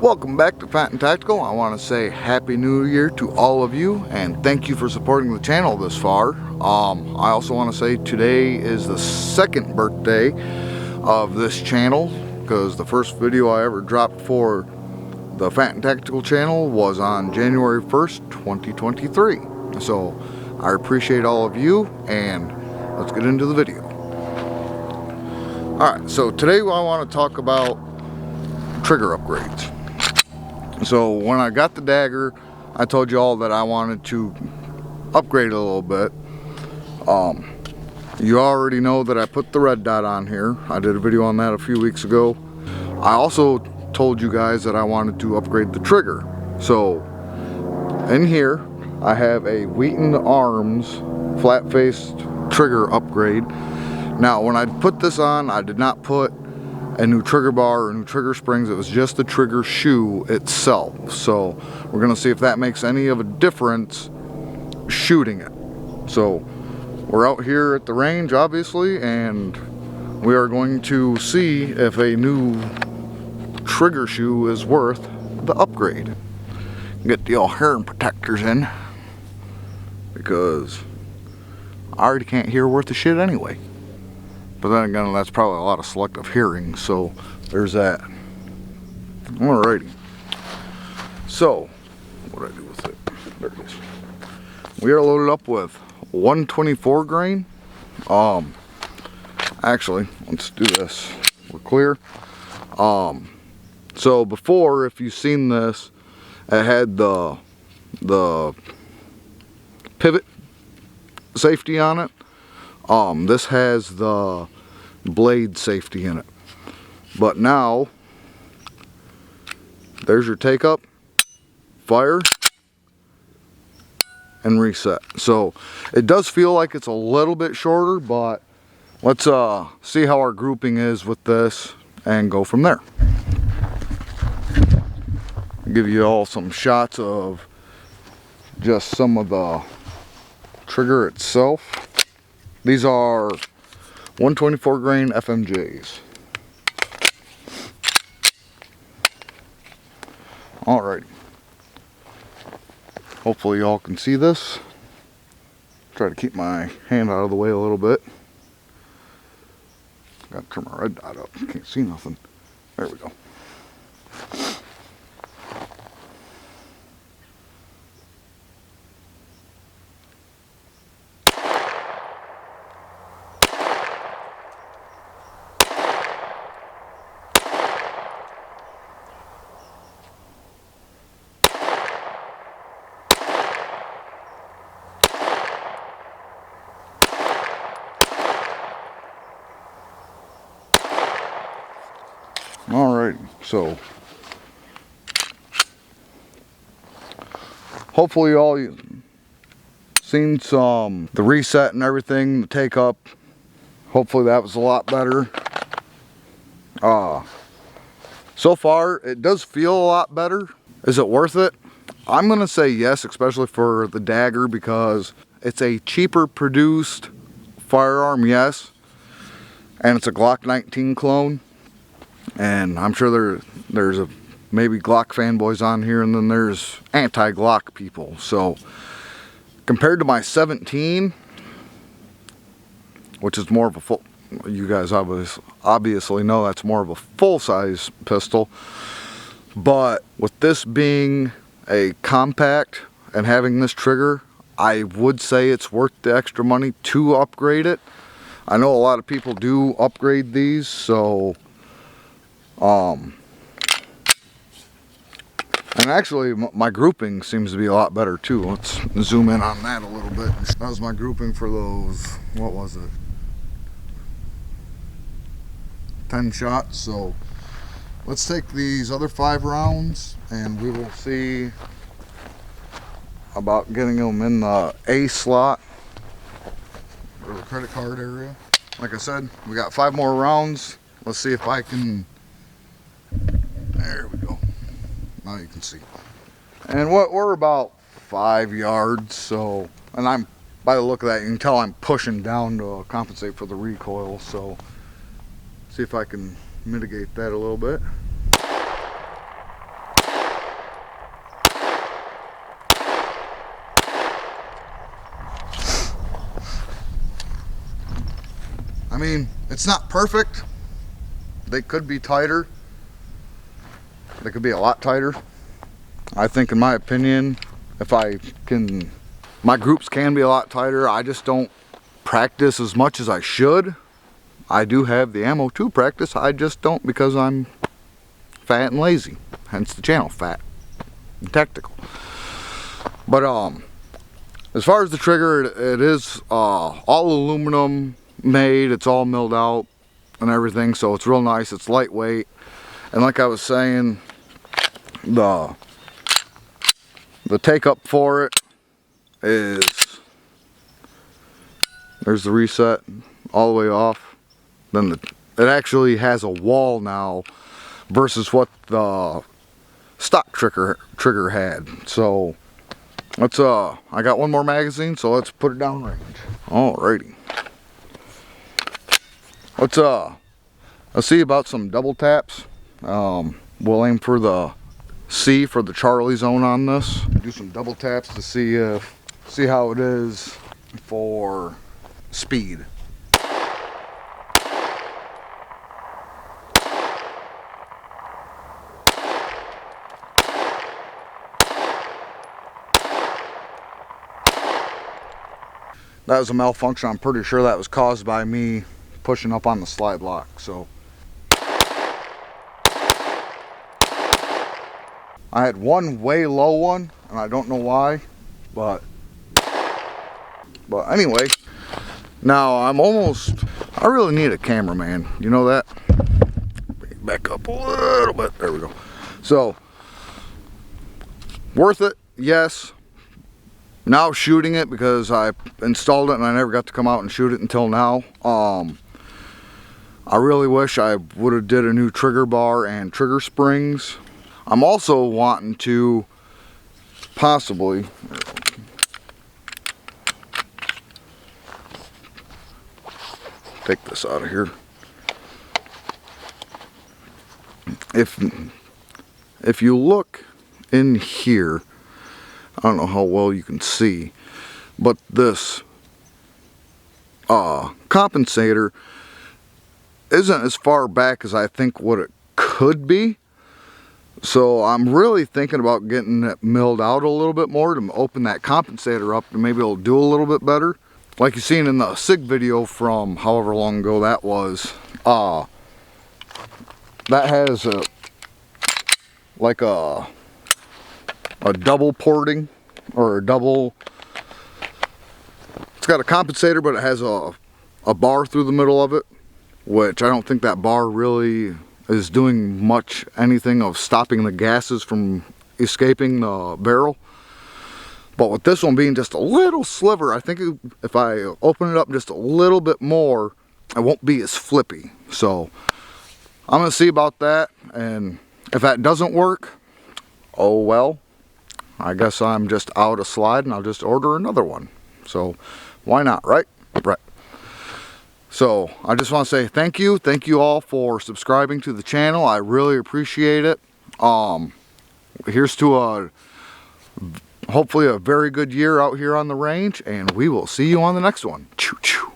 Welcome back to Fat and Tactical. I want to say Happy New Year to all of you and thank you for supporting the channel this far. I also want to say today is the second birthday of this channel, because the first video I ever dropped for the Fat and Tactical channel was on January 1st, 2023. So I appreciate all of you, and let's get into the video. Alright, so today I want to talk about trigger upgrades. So when I got the Dagger, I told you all that I wanted to upgrade a little bit. You already know that I put the red dot on here. I did a video on that a few weeks ago. I also told you guys that I wanted to upgrade the trigger. So in here I have a Wheaton Arms flat-faced trigger upgrade. Now when I put this on, I did not put a new trigger bar or new trigger springs. It was just the trigger shoe itself. So we're gonna see if that makes any of a difference shooting it. So we're out here at the range, obviously, and we are going to see if a new trigger shoe is worth the upgrade. Get the old hearing protectors in, because I already can't hear worth a shit anyway. But then again, that's probably a lot of selective hearing, so there's that. Alrighty. So, what do I do with it? There it is. We are loaded up with 124 grain. Actually, let's do this. We're clear. So before, if you've seen this, it had the pivot safety on it. This has the blade safety in it. But now, there's your take up, fire, and reset. So it does feel like it's a little bit shorter, but let's see how our grouping is with this and go from there. I'll give you all some shots of just some of the trigger itself. These are 124 grain FMJs. Alrighty. Hopefully y'all can see this. Try to keep my hand out of the way a little bit. Gotta turn my red dot up. Can't see nothing. There we go. Alright, so hopefully all you seen some the reset and everything, the take up. Hopefully that was a lot better. So far it does feel a lot better. Is it worth it? I'm gonna say yes, especially for the Dagger, because it's a cheaper produced firearm, yes, and it's a Glock 19 clone. And I'm sure there's maybe Glock fanboys on here, and then there's anti-Glock people. So compared to my 17, which is more of a full, you guys obviously know that's more of a full-size pistol. But with this being a compact and having this trigger, I would say it's worth the extra money to upgrade it. I know a lot of people do upgrade these, so and actually my grouping seems to be a lot better too. Let's zoom in on that a little bit. That was my grouping for those, what was it, 10 shots. So let's take these other 5 rounds and we will see about getting them in the A slot or the credit card area. Like I said, we got 5 more rounds. Let's see if I can. There we go. Now you can see. And we're about 5 yards, so, and I'm, by the look of that, you can tell I'm pushing down to compensate for the recoil, so see if I can mitigate that a little bit. mean, it's not perfect. They could be tighter. They could be a lot tighter. I think, in my opinion, my groups can be a lot tighter. I just don't practice as much as I should. I do have the ammo to practice. I just don't because I'm fat and lazy. Hence the channel, Fat and Tactical. But as far as the trigger, it is all aluminum made. It's all milled out and everything, so it's real nice. It's lightweight, and like I was saying, the take up for it is, there's the reset all the way off. Then it actually has a wall now versus what the stock trigger had. So let's I got one more magazine, so let's put it down range. Alrighty. Let's see about some double taps. We'll aim for the C for the Charlie zone on this. Do some double taps to see how it is for speed. That was a malfunction. I'm pretty sure that was caused by me pushing up on the slide lock. So I had one way low one, and I don't know why, but anyway, now I really need a cameraman. You know that? Back up a little bit. There we go. So, worth it? Yes. Now shooting it, because I installed it and I never got to come out and shoot it until now. I really wish I would have did a new trigger bar and trigger springs. I'm also wanting to possibly take this out of here. If you look in here, I don't know how well you can see, but this compensator isn't as far back as I think what it could be. So I'm really thinking about getting it milled out a little bit more to open that compensator up, and maybe it'll do a little bit better. Like you seen in the SIG video from however long ago that was, that has like a double porting, or a double, it's got a compensator, but it has a bar through the middle of it, which I don't think that bar really is doing much anything of stopping the gases from escaping the barrel. But with this one being just a little sliver, I think if I open it up just a little bit more, it won't be as flippy. So I'm gonna see about that, and if that doesn't work, oh well, I guess I'm just out of slide and I'll just order another one. So why not, right? Right. So I just want to say thank you all for subscribing to the channel. I really appreciate it. Here's to hopefully a very good year out here on the range, and we will see you on the next one. Choo choo.